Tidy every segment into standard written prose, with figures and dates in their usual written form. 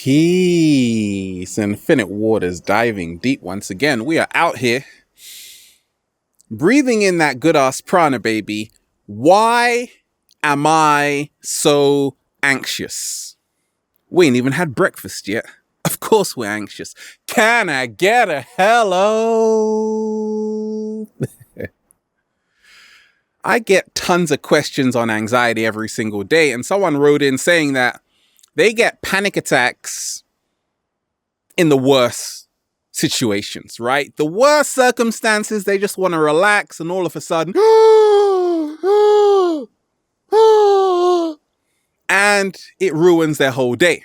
Peace, infinite waters, diving deep once again. We are out here breathing in that good ass prana, baby. Why am I so anxious? We ain't even had breakfast yet. Of course we're anxious. Can I get a hello? I get tons of questions on anxiety every single day, and someone wrote in saying that they get panic attacks in the worst situations, right? The worst circumstances, they just want to relax, and all of a sudden, and it ruins their whole day.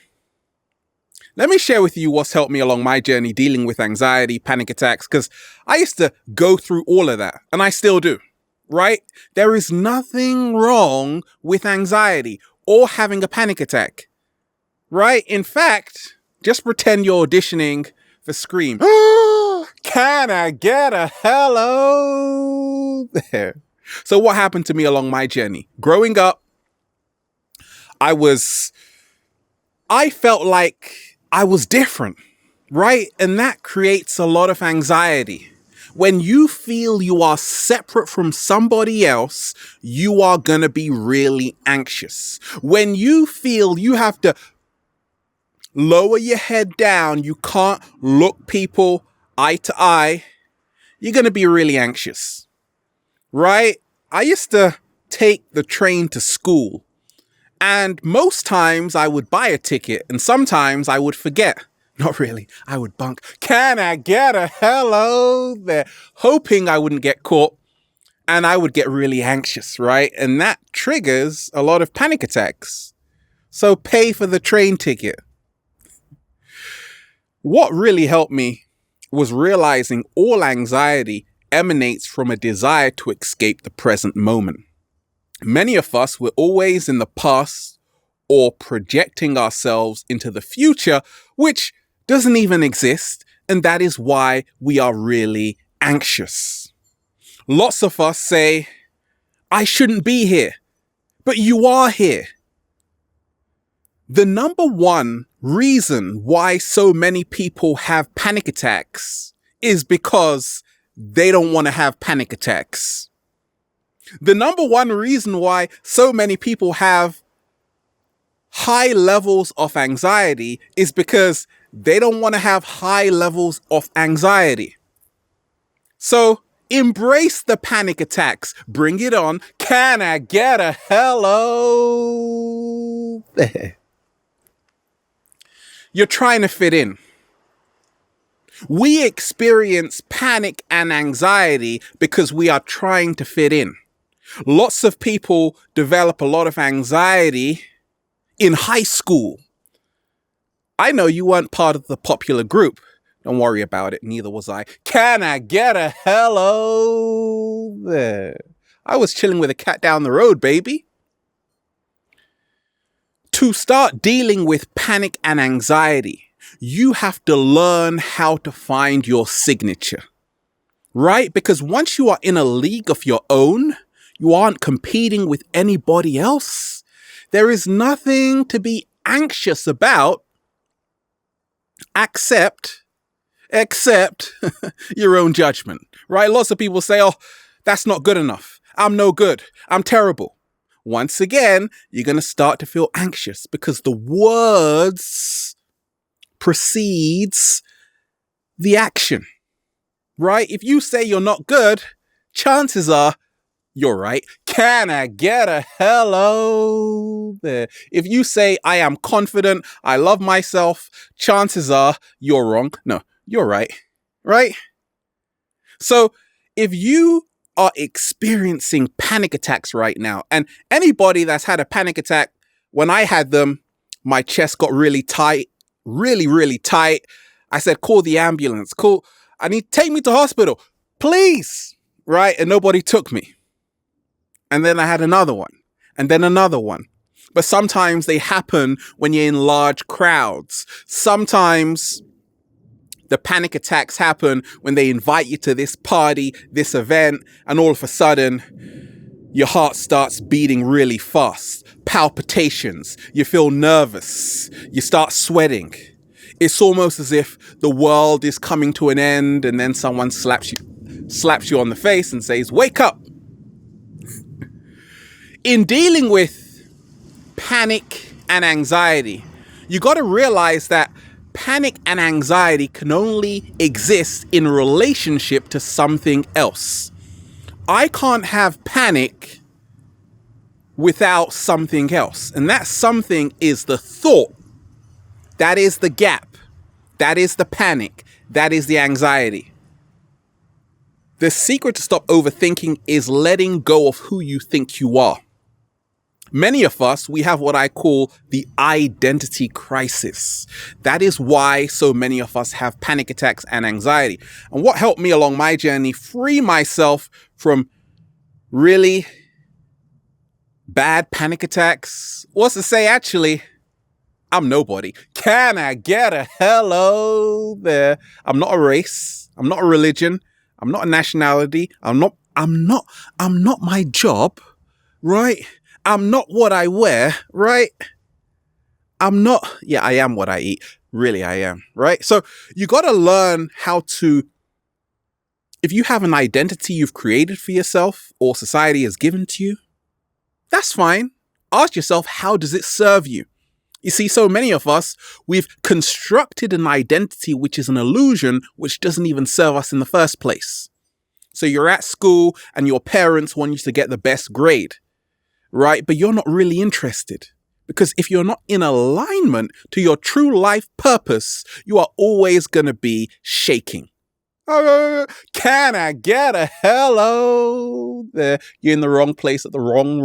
Let me share with you what's helped me along my journey dealing with anxiety, panic attacks, because I used to go through all of that, and I still do, right? There is nothing wrong with anxiety or having a panic attack, right? In fact, just pretend you're auditioning for Scream. Can I get a hello there? So what happened to me along my journey? Growing up, I felt like I was different, right? And that creates a lot of anxiety. When you feel you are separate from somebody else, you are going to be really anxious. When you feel you have to lower your head down, you can't look people eye to eye, you're going to be really anxious, right? I used to take the train to school, and most times I would buy a ticket, and sometimes I would forget. Not really, I would bunk. Can I get a hello there? Hoping I wouldn't get caught, and I would get really anxious, right? And that triggers a lot of panic attacks. So pay for the train ticket. What really helped me was realizing all anxiety emanates from a desire to escape the present moment. Many of us were always in the past or projecting ourselves into the future, which doesn't even exist, and that is why we are really anxious. Lots of us say, I shouldn't be here, but you are here. The number one reason why so many people have panic attacks is because they don't want to have panic attacks. The number one reason why so many people have high levels of anxiety is because they don't want to have high levels of anxiety. So embrace the panic attacks. Bring it on. Can I get a hello? You're trying to fit in. We experience panic and anxiety because we are trying to fit in. Lots of people develop a lot of anxiety in high school. I know you weren't part of the popular group. Don't worry about it. Neither was I. Can I get a hello there? I was chilling with a cat down the road, baby. To start dealing with panic and anxiety, you have to learn how to find your signature, right? Because once you are in a league of your own, you aren't competing with anybody else. There is nothing to be anxious about except your own judgment, right? Lots of people say, oh, that's not good enough. I'm no good. I'm terrible. Once again, you're going to start to feel anxious because the words precedes the action, right? If you say you're not good, chances are you're right. Can I get a hello there? If you say I am confident, I love myself, chances are you're wrong. No, you're right, right? So if you are experiencing panic attacks right now, and anybody that's had a panic attack, when I had them, my chest got really tight, really, really tight. I said, call the ambulance, take me to hospital, please, right? And nobody took me. And then I had another one, and then another one. But sometimes they happen when you're in large crowds. Sometimes the panic attacks happen when they invite you to this party, this event, and all of a sudden Your heart starts beating really fast, palpitations, you feel nervous, you start sweating. It's almost as if the world is coming to an end, and then someone slaps you on the face and says, "Wake up." In dealing with panic and anxiety, you got to realize that panic and anxiety can only exist in relationship to something else. I can't have panic without something else. And that something is the thought. That is the gap. That is the panic. That is the anxiety. The secret to stop overthinking is letting go of who you think you are. Many of us, we have what I call the identity crisis. That is why so many of us have panic attacks and anxiety. And what helped me along my journey free myself from really bad panic attacks was to say, actually, I'm nobody. Can I get a hello there? I'm not a race. I'm not a religion. I'm not a nationality. I'm not my job, right? I'm not what I wear, right? I am what I eat. Really, I am, right? So you got to learn how to, if you have an identity you've created for yourself or society has given to you, that's fine. Ask yourself, how does it serve you? You see, so many of us, we've constructed an identity which is an illusion, which doesn't even serve us in the first place. So you're at school and your parents want you to get the best grade, right? But you're not really interested, because if you're not in alignment to your true life purpose, you are always going to be shaking. Can I get a hello there? You're in the wrong place at the wrong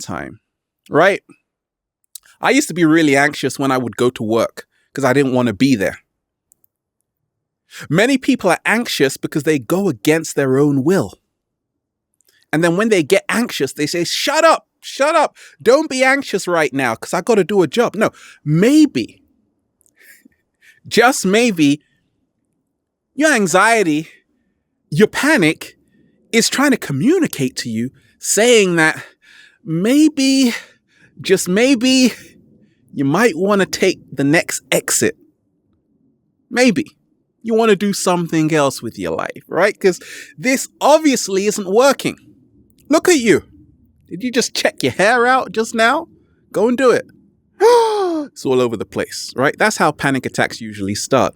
time, right? I used to be really anxious when I would go to work because I didn't want to be there. Many people are anxious because they go against their own will. And then when they get anxious, they say, shut up, don't be anxious right now because I got to do a job. No, maybe, just maybe, your anxiety, your panic is trying to communicate to you, saying that maybe, just maybe, you might want to take the next exit. Maybe you want to do something else with your life, right? Because this obviously isn't working. Look at you. Did you just check your hair out just now? Go and do it. It's all over the place, right? That's how panic attacks usually start.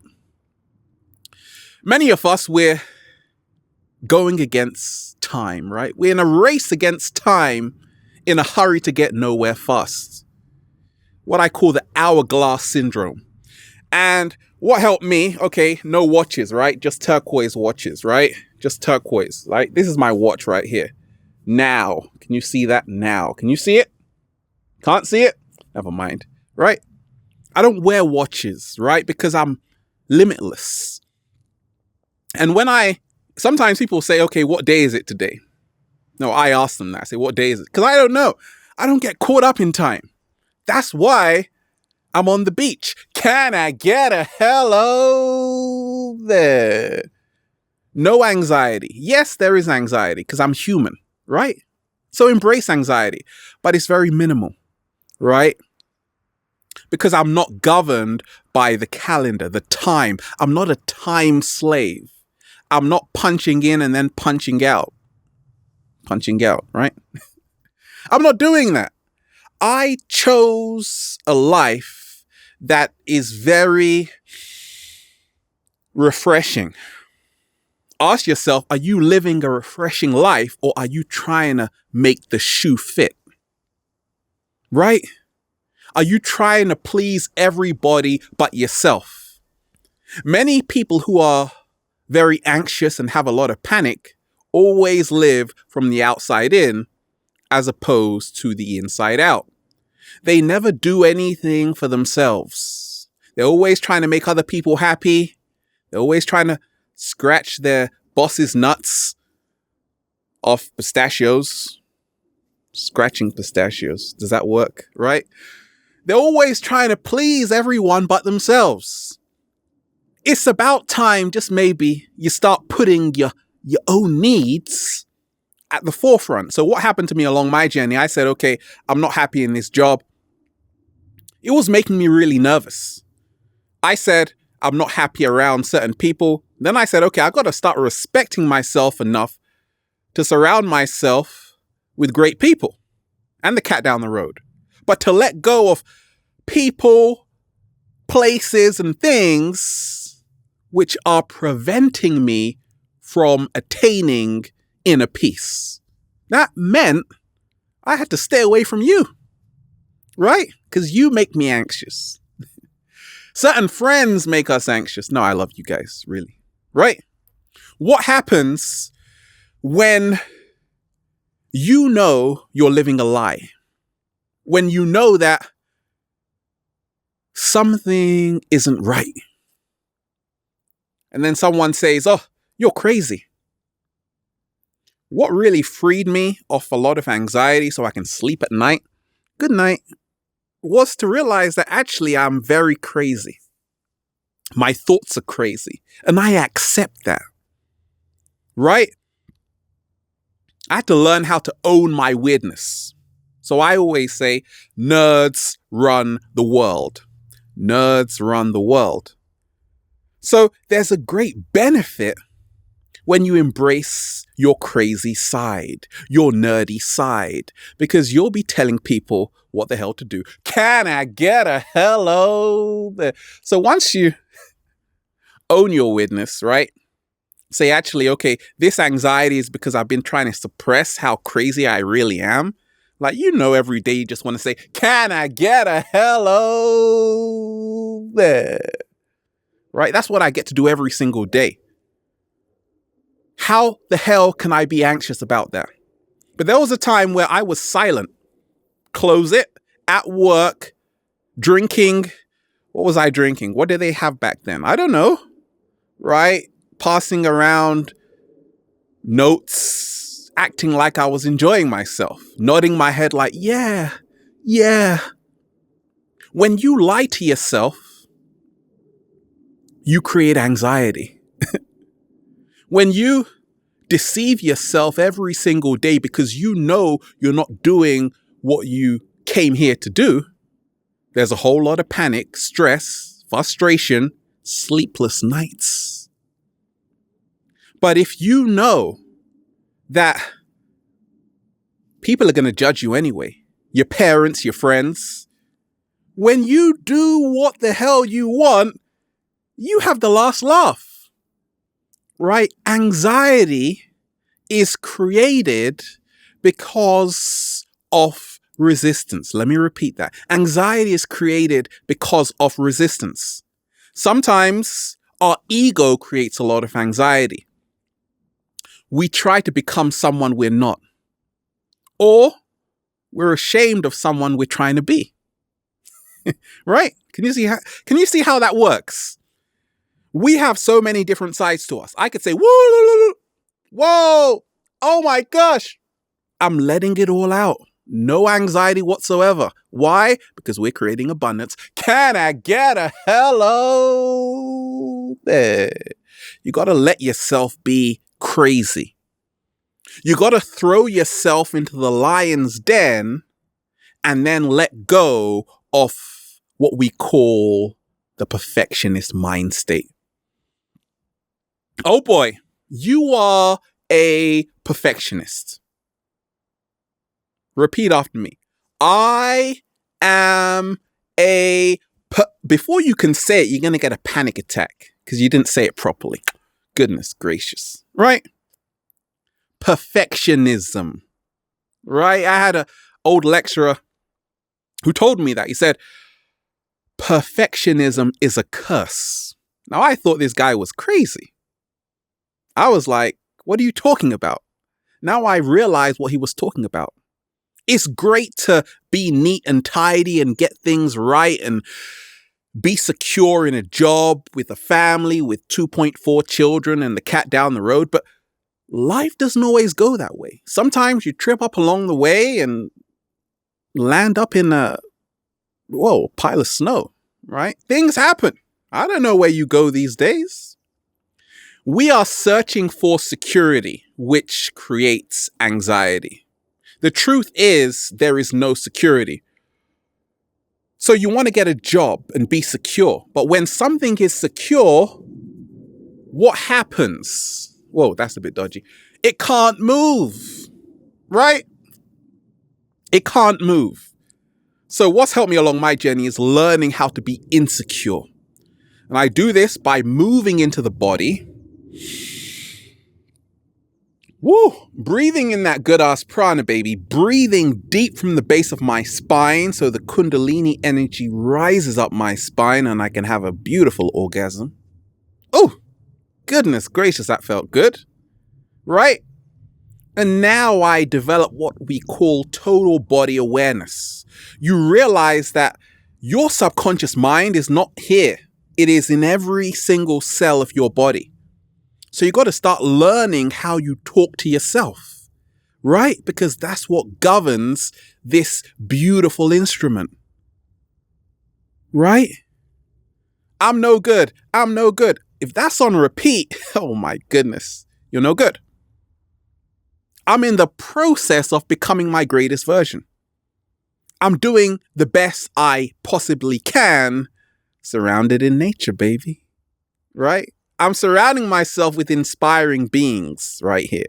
Many of us, we're going against time, right? We're in a race against time, in a hurry to get nowhere fast. What I call the Hourglass Syndrome. And what helped me, okay, no watches, right? Just turquoise watches, right? Just turquoise, right? This is my watch right here. Now. Can you see that? Now. Can you see it? Can't see it? Never mind, right? I don't wear watches, right? Because I'm limitless. And sometimes people say, okay, what day is it today? No, I ask them that. I say, what day is it? Because I don't know. I don't get caught up in time. That's why I'm on the beach. Can I get a hello there? No anxiety. Yes, there is anxiety because I'm human, right? So embrace anxiety, but it's very minimal, right? Because I'm not governed by the calendar, the time. I'm not a time slave. I'm not punching in and then punching out. Punching out, right? I'm not doing that. I chose a life that is very refreshing. Ask yourself, are you living a refreshing life, or are you trying to make the shoe fit? Right? Are you trying to please everybody but yourself? Many people who are very anxious and have a lot of panic always live from the outside in as opposed to the inside out. They never do anything for themselves. They're always trying to make other people happy. They're always trying to scratch their boss's nuts off pistachios. Scratching pistachios. Does that work? Right? They're always trying to please everyone but themselves. It's about time, just maybe, you start putting your your own needs at the forefront. So what happened to me along my journey? I said, okay, I'm not happy in this job. It was making me really nervous. I said, I'm not happy around certain people. Then I said, okay, I got to start respecting myself enough to surround myself with great people and the cat down the road. But to let go of people, places, and things which are preventing me from attaining inner peace. That meant I had to stay away from you, right? Because you make me anxious. Certain friends make us anxious. No, I love you guys, really. Right? What happens when you know you're living a lie? When you know that something isn't right. And then someone says, oh, you're crazy. What really freed me off a lot of anxiety so I can sleep at night, good night, was to realize that actually I'm very crazy. My thoughts are crazy. And I accept that. Right? I had to learn how to own my weirdness. So I always say, nerds run the world. Nerds run the world. So there's a great benefit when you embrace your crazy side, your nerdy side, because you'll be telling people what the hell to do. Can I get a hello there? So once you own your weirdness, right? Say, actually, okay, this anxiety is because I've been trying to suppress how crazy I really am. Like, every day you just want to say, can I get a hello there? Right? That's what I get to do every single day. How the hell can I be anxious about that? But there was a time where I was silent. Close it. At work. Drinking. What was I drinking? What did they have back then? I don't know. Right? Passing around notes. Acting like I was enjoying myself. Nodding my head like, yeah. When you lie to yourself, you create anxiety. When you deceive yourself every single day because you're not doing what you came here to do, there's a whole lot of panic, stress, frustration, sleepless nights. But if you know that people are going to judge you anyway, your parents, your friends, when you do what the hell you want, you have the last laugh. Right? Anxiety is created because of resistance. Let me repeat that. Anxiety is created because of resistance. Sometimes our ego creates a lot of anxiety. We try to become someone we're not. Or we're ashamed of someone we're trying to be. Right? Can you see how that works? We have so many different sides to us. I could say, whoa, oh my gosh. I'm letting it all out. No anxiety whatsoever. Why? Because we're creating abundance. Can I get a hello there? You got to let yourself be crazy. You got to throw yourself into the lion's den and then let go of what we call the perfectionist mind state. Oh boy, you are a perfectionist. Repeat after me. I am before you can say it, you're going to get a panic attack because you didn't say it properly. Goodness gracious. Right? Perfectionism. Right? I had an old lecturer who told me that. He said, perfectionism is a curse. Now, I thought this guy was crazy. I was like, what are you talking about? Now I realize what he was talking about. It's great to be neat and tidy and get things right and be secure in a job with a family with 2.4 children and the cat down the road. But life doesn't always go that way. Sometimes you trip up along the way and land up in a pile of snow, right? Things happen. I don't know where you go these days. We are searching for security, which creates anxiety. The truth is, there is no security. So you want to get a job and be secure. But when something is secure, what happens? Whoa, that's a bit dodgy. It can't move, right? It can't move. So what's helped me along my journey is learning how to be insecure. And I do this by moving into the body. Woo! Breathing in that good ass prana, baby. Breathing deep from the base of my spine so the kundalini energy rises up my spine and I can have a beautiful orgasm. Oh, goodness gracious, that felt good. Right? And now I develop what we call total body awareness. You realize that your subconscious mind is not here. It is in every single cell of your body. So you got to start learning how you talk to yourself, right? Because that's what governs this beautiful instrument, right? I'm no good. I'm no good. If that's on repeat, oh my goodness, you're no good. I'm in the process of becoming my greatest version. I'm doing the best I possibly can, surrounded in nature, baby, right? I'm surrounding myself with inspiring beings right here,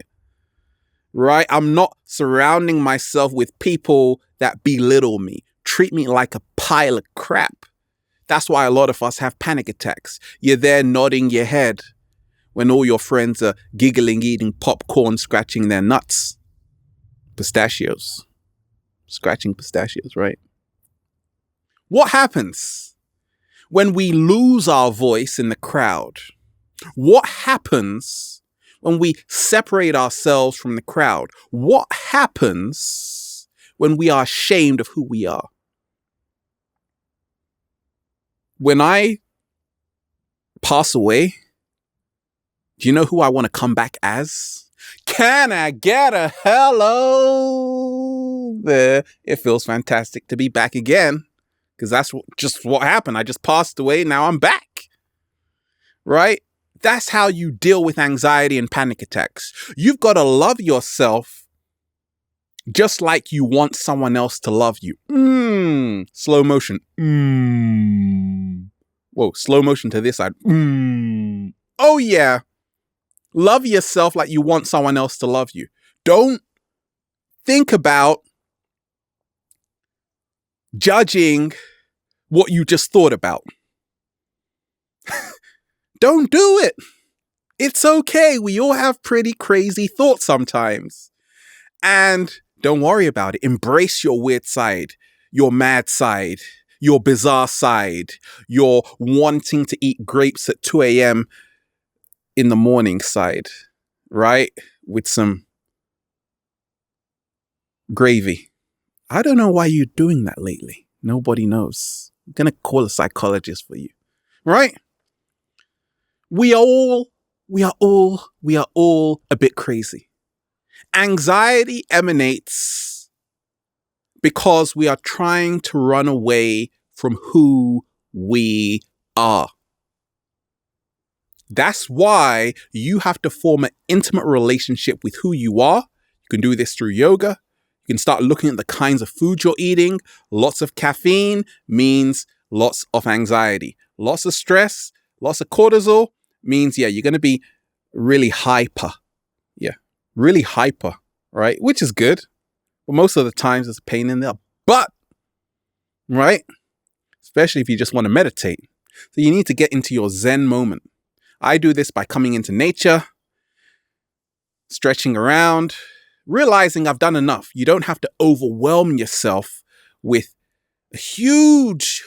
right? I'm not surrounding myself with people that belittle me, treat me like a pile of crap. That's why a lot of us have panic attacks. You're there nodding your head when all your friends are giggling, eating popcorn, scratching their nuts. Pistachios. Scratching pistachios, right? What happens when we lose our voice in the crowd? What happens when we separate ourselves from the crowd? What happens when we are ashamed of who we are? When I pass away, do you know who I want to come back as? Can I get a hello there? It feels fantastic to be back again because that's just what happened. I just passed away. Now I'm back, right? That's how you deal with anxiety and panic attacks. You've got to love yourself just like you want someone else to love you. Slow motion. Whoa, slow motion to this side. Oh yeah. Love yourself like you want someone else to love you. Don't think about judging what you just thought about. Don't do it. It's okay. We all have pretty crazy thoughts sometimes. And don't worry about it. Embrace your weird side, your mad side, your bizarre side, your wanting to eat grapes at 2 a.m. in the morning side, right? With some gravy. I don't know why you're doing that lately. Nobody knows. I'm going to call a psychologist for you, right? We are all a bit crazy. Anxiety emanates because we are trying to run away from who we are. That's why you have to form an intimate relationship with who you are. You can do this through yoga. You can start looking at the kinds of food you're eating. Lots of caffeine means lots of anxiety. Lots of stress, lots of cortisol means, you're going to be really hyper. Really hyper, right? Which is good. But most of the times it's a pain in the butt, right? Especially if you just want to meditate. So you need to get into your Zen moment. I do this by coming into nature, stretching around, realizing I've done enough. You don't have to overwhelm yourself with a huge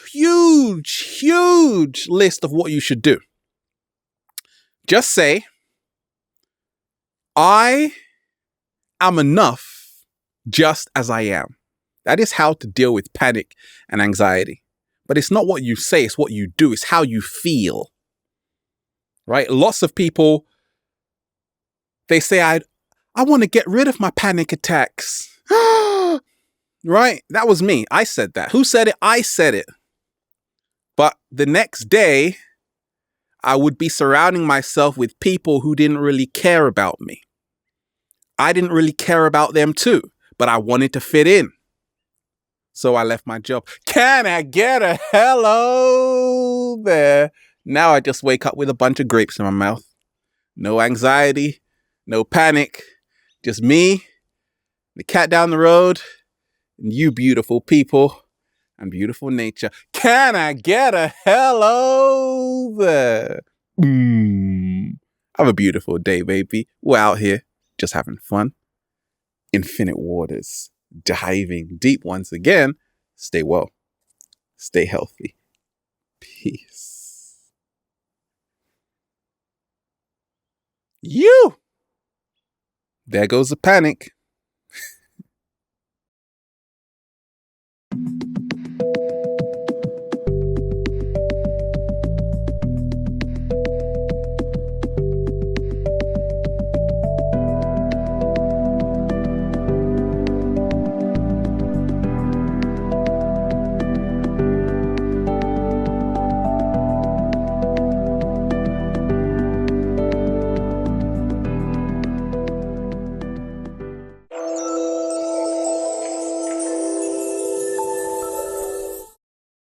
list of what you should do. Just say, I am enough just as I am. That is how to deal with panic and anxiety. But it's not what you say, it's what you do, it's how you feel. Right? Lots of people, they say, I want to get rid of my panic attacks. Right? That was me. I said that. Who said it? I said it. But the next day, I would be surrounding myself with people who didn't really care about me. I didn't really care about them too, but I wanted to fit in. So I left my job. Can I get a hello there? Now I just wake up with a bunch of grapes in my mouth. No anxiety, no panic, just me, the cat down the road, and you beautiful people and beautiful nature. Can I get a hello there? Have a beautiful day, baby. We're out here just having fun. Infinite waters, diving deep once again. Stay well. Stay healthy. Peace. You! There goes the panic.